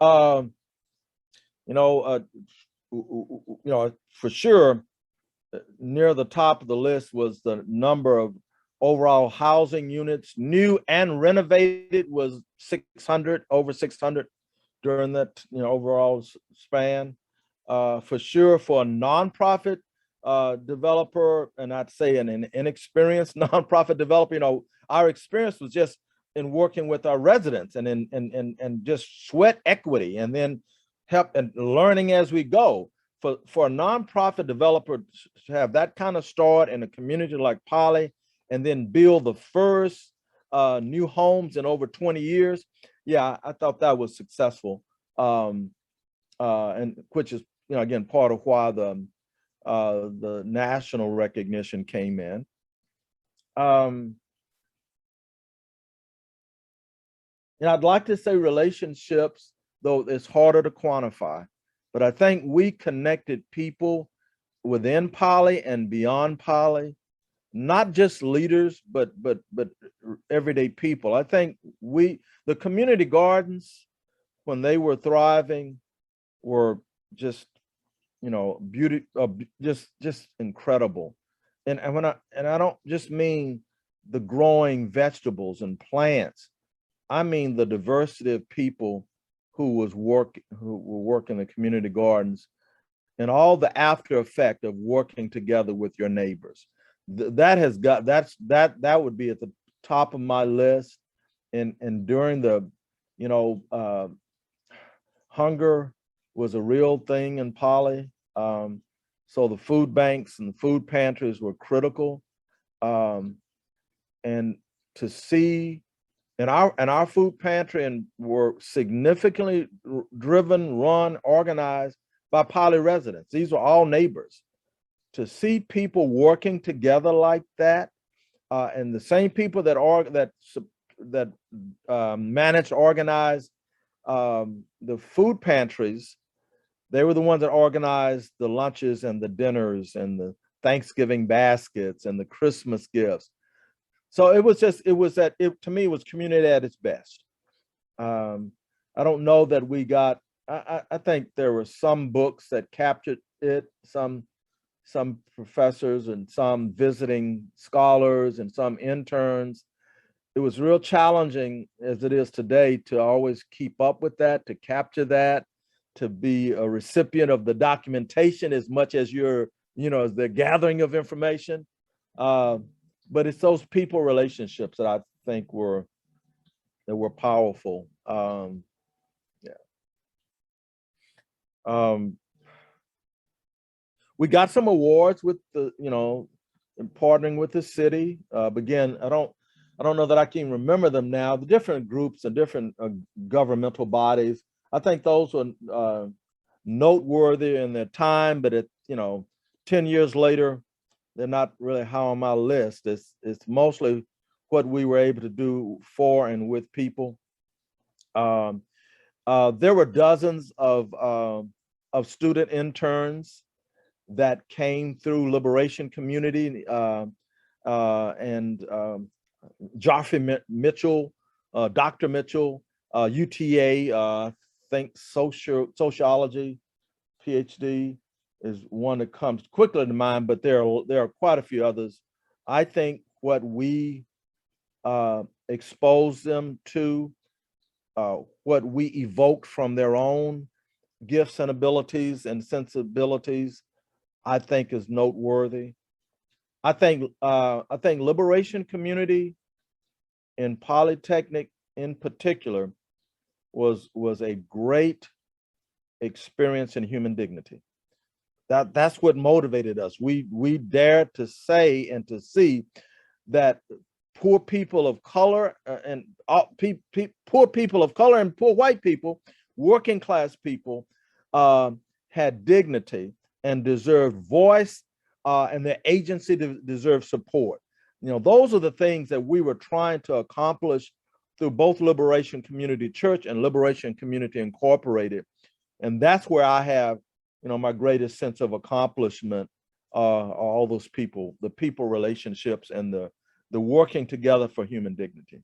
Um, you know, for sure, near the top of the list was the number of overall housing units, new and renovated, was 600, over 600 during that overall span. For sure, for a nonprofit developer, and I'd say an inexperienced nonprofit developer, our experience was just in working with our residents and just sweat equity, and then help and learning as we go. For a nonprofit developer to have that kind of start in a community like Poly, and then build the first new homes in over 20 years, yeah, I thought that was successful, and which is again part of why the national recognition came in. And I'd like to say relationships, though it's harder to quantify, but I think we connected people within Poly and beyond Poly, not just leaders, but everyday people. I think the community gardens, when they were thriving, were just beauty, just incredible. And I don't just mean the growing vegetables and plants. I mean the diversity of people who were working the community gardens, and all the after effect of working together with your neighbors. That would be at the top of my list. And during the hunger was a real thing in Poly. So the food banks and the food pantries were critical. And to see in our food pantry, and were significantly driven, run, organized by Poly residents. These were all neighbors. To see people working together like that, and the same people that managed, organized the food pantries, they were the ones that organized the lunches and the dinners and the Thanksgiving baskets and the Christmas gifts. So to me, it was community at its best. I don't know that we got, I think there were some books that captured it, some professors and some visiting scholars and some interns. It was real challenging, as it is today, to always keep up with that, to capture that, to be a recipient of the documentation as much as you're, as the gathering of information. But it's those people relationships that I think were powerful. We got some awards with in partnering with the city. But again, I don't know that I can remember them now. The different groups and different governmental bodies, I think those were noteworthy in their time, but 10 years later, they're not really high on my list. It's mostly what we were able to do for and with people. There were dozens of student interns that came through Liberation Community, and Joffrey Mitchell, Dr. Mitchell, UTA, I think sociology, PhD is one that comes quickly to mind, but there are quite a few others. I think what we exposed them to, what we evoked from their own gifts and abilities and sensibilities, I think is noteworthy. I think Liberation Community in Polytechnic in particular was a great experience in human dignity. That's what motivated us. We dared to say and to see that poor people of color and poor people of color and poor white people, working class people, had dignity and deserved voice, and their agency deserved support. Those are the things that we were trying to accomplish through both Liberation Community Church and Liberation Community Incorporated. And that's where I have, my greatest sense of accomplishment, all those people, the people relationships, and the working together for human dignity.